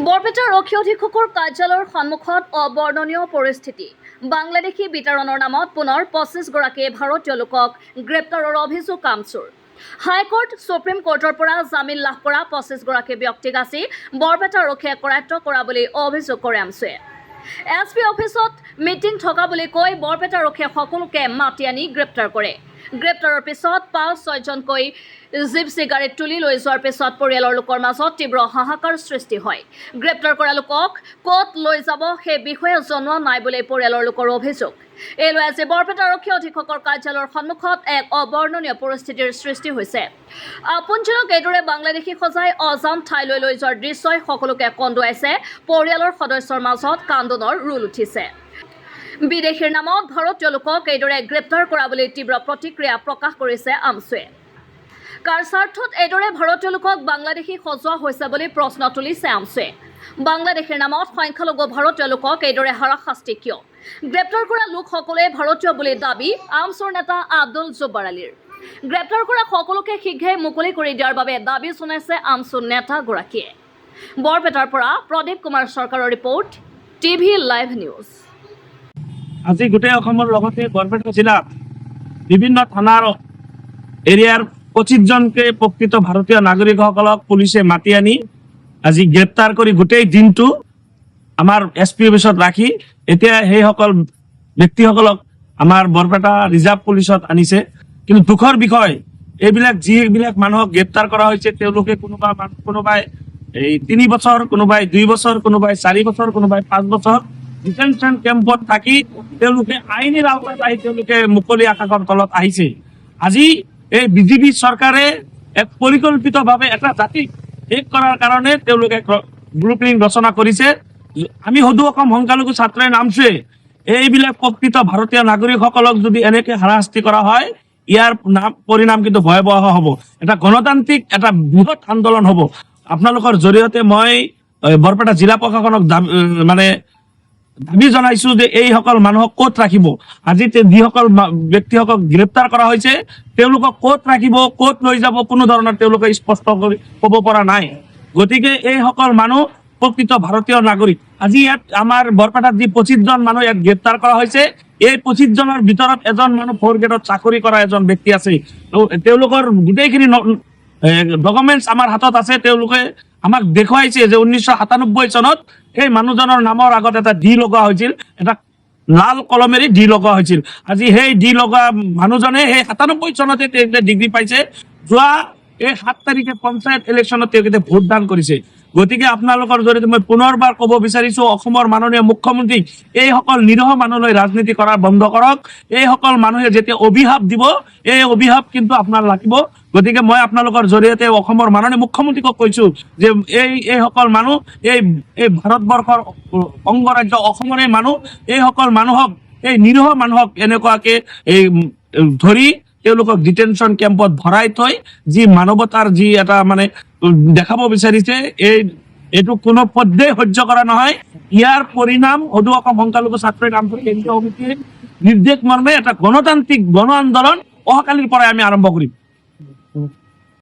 বৰপেটাৰ আৰক্ষী অধীক্ষকৰ কাৰ্যালয়ৰ সন্মুখত অবৰ্ণনীয় পৰিস্থিতি। বাংলাদেশী বিতৰণৰ নামত পুনৰ 25গৰাকী ভাৰতীয় লোকক গ্ৰেপ্তাৰৰ অভিযোগ আমচুৰ। হাইকোৰ্ট সুপ্ৰিম কোৰ্টৰ পৰা জামিন লাভ কৰা 25গৰাকী ব্যক্তিক আজি বৰপেটা আৰক্ষীয়ে কৰায়ত্ব কৰা বুলি অভিযোগ কৰে আমচুৱে। এছপি অফিচত মিটিং থকা বুলি কৈ বৰপেটা আৰক্ষীয়ে সকলোকে মাতি আনি গ্ৰেপ্তাৰ কৰে। গ্ৰেপ্তাৰৰ পিছত 5-6জনকৈ জিপচি গাড়ীত তুলি লৈ যোৱাৰ পিছত পৰিয়ালৰ লোকৰ মাজত তীব্ৰ হাহাকাৰ সৃষ্টি হয়। গ্ৰেপ্তাৰ কৰা লোকক ক'ত লৈ যাব সেই বিষয়ে জনোৱা নাই বুলি পৰিয়ালৰ লোকৰ অভিযোগ। এই লৈ আজি বৰপেটা আৰক্ষী অধীক্ষকৰ কাৰ্যালয়ৰ সন্মুখত এক অবৰ্ণনীয় পৰিস্থিতিৰ সৃষ্টি হৈছে। আপোনজনক এইদৰে বাংলাদেশী সজাই অজান ঠাইলৈ লৈ যোৱাৰ দৃশ্যই সকলোকে কন্দুৱাইছে। পৰিয়ালৰ সদস্যৰ মাজত কান্দোনৰ ৰোল উঠিছে। বিদেশীৰ নামত ভাৰতীয় লোকক এইদৰে গ্ৰেপ্তাৰ কৰা বুলি তীব্ৰ প্ৰতিক্ৰিয়া প্ৰকাশ কৰিছে আমচুৱে। কাৰ স্বাৰ্থত এইদৰে ভাৰতীয় লোকক বাংলাদেশী সজোৱা হৈছে বুলি প্ৰশ্ন তুলিছে আমচুৱে। বাংলাদেশীৰ নামত সংখ্যালঘু ভাৰতীয় লোকক এইদৰে হাৰাশাস্তি কিয়? গ্ৰেপ্তাৰ কৰা লোকসকলে ভাৰতীয় বুলি দাবী আমচুৰ নেতা আব্দুল জব্বাৰ আলীৰ। গ্ৰেপ্তাৰ কৰা সকলোকে শীঘ্ৰে মুকলি কৰি দিয়াৰ বাবে দাবী জনাইছে আমচুৰ নেতাগৰাকীয়ে। বৰপেটাৰ পৰা প্ৰদীপ কুমাৰ চৰকাৰৰ ৰিপৰ্ট, টিভি লাইভ নিউজ। আজি গোটেই অসমৰ লগতে বৰপেটা জিলাত বিভিন্ন থানাৰ এৰিয়াৰ 25জনকে প্ৰকৃত ভাৰতীয় নাগৰিকসকলক পুলিচে মাতি আনি আজি গ্ৰেপ্তাৰ কৰি গোটেই দিনটো আমাৰ এছপি অফিচত ৰাখি এতিয়া সেইসকল ব্যক্তিসকলক আমাৰ বৰপেটা ৰিজাৰ্ভ পুলিচত আনিছে। কিন্তু দুখৰ বিষয়, এইবিলাক যিবিলাক মানুহক গ্ৰেপ্তাৰ কৰা হৈছে তেওঁলোকে কোনোবাই 3 বছৰ, কোনোবাই 2 বছৰ, কোনোবাই 4 বছৰ, কোনোবাই 5 বছৰ ডিটেনশ্যন কেম্পত থাকি তেওঁলোকে আইনী আওতাত আহি তেওঁলোকে মুকলি আকাশৰ তলত আহিছে। আজি এই বিজেপি চৰকাৰে এক পৰিকল্পিতভাৱে এটা জাতি শেষ কৰাৰ কাৰণে তেওঁলোকে ব্লুপ্ৰিণ্ট ৰচনা কৰিছে। আমি সদৌ অসম সংখ্যালঘু ছাত্ৰই নামচুৱে এইবিলাক প্ৰকৃত ভাৰতীয় নাগৰিকসকলক যদি এনেকে হাৰাশাস্তি কৰা হয়, ইয়াৰ পৰিণাম কিন্তু ভয়াৱহ হ'ব। এটা গণতান্ত্ৰিক এটা বৃহৎ আন্দোলন হ'ব। আপোনালোকৰ জৰিয়তে মই বৰপেটা জিলা প্ৰশাসনক দাবী জনাইছো যে এইসকল মানুহক ক'ত ৰাখিব। আজি যিসকল ব্যক্তিসকলক গ্ৰেপ্তাৰ কৰা হৈছে তেওঁলোকক ক'ত ৰাখিব, ক'ত লৈ যাব, কোনো ধৰণৰ তেওঁলোকে স্পষ্ট কৰি ক'ব পৰা নাই। গতিকে এইসকল মানুহ প্ৰকৃত ভাৰতীয় নাগৰিক। আজি ইয়াত আমাৰ বৰপেটাত যি 25জন মানুহ ইয়াত গ্ৰেপ্তাৰ কৰা হৈছে, এই 25জনৰ ভিতৰত এজন মানুহ 4 গ্ৰেডত চাকৰি কৰা এজন ব্যক্তি আছে। তেওঁলোকৰ গোটেইখিনি ডকুমেণ্টছ আমাৰ হাতত আছে। তেওঁলোকে আমাক দেখুৱাইছে যে 1997 চনত সেই মানুহজনৰ নামৰ আগত এটা ডি লগোৱা হৈছিল, এটা লাল কলমেৰে ডি লগোৱা হৈছিল। আজি সেই ডি লগোৱা মানুহজনে সেই 97 চনতে তেওঁ ডিগ্ৰী পাইছে। যোৱা এই 7 তাৰিখে পঞ্চায়ত ইলেকশ্যনত তেওঁলোকে ভোটদান কৰিছে। গতিকে আপোনালোকৰ জৰিয়তে মই পুনৰবাৰ ক'ব বিচাৰিছো, অসমৰ মাননীয় মুখ্যমন্ত্ৰীক এইসকল নিৰহ মানুহলৈ ৰাজনীতি কৰা বন্ধ কৰক। এইসকল মানুহে যেতিয়া অভিশাপ দিব, এই অভিশাপ কিন্তু আপোনাৰ লাগিব। গতিকে মই আপোনালোকৰ জৰিয়তে অসমৰ মাননীয় মুখ্যমন্ত্ৰীক কৈছো যে এইসকল মানুহ এই ভাৰতবৰ্ষৰ অংগৰাজ্য অসমৰে মানুহ, এইসকল মানুহক, এই নিৰহ মানুহক এনেকুৱাকে ধৰি তেওঁলোকক ডিটেনশ্যন কেম্পত ভৰাই থৈ যি মানৱতাৰ যি এটা দেখাব বিচাৰিছে, এইটো কোনো পধ্যেই সহ্য কৰা নহয়। ইয়াৰ পৰিণাম সদৌ অসম সংখ্যালঘু ছাত্ৰই নামটো কেন্দ্ৰীয় সমিতিৰ নিৰ্দেশ মৰ্মে এটা গণতান্ত্ৰিক গণ আন্দোলন অহাকালিৰ পৰাই আমি আৰম্ভ কৰিম।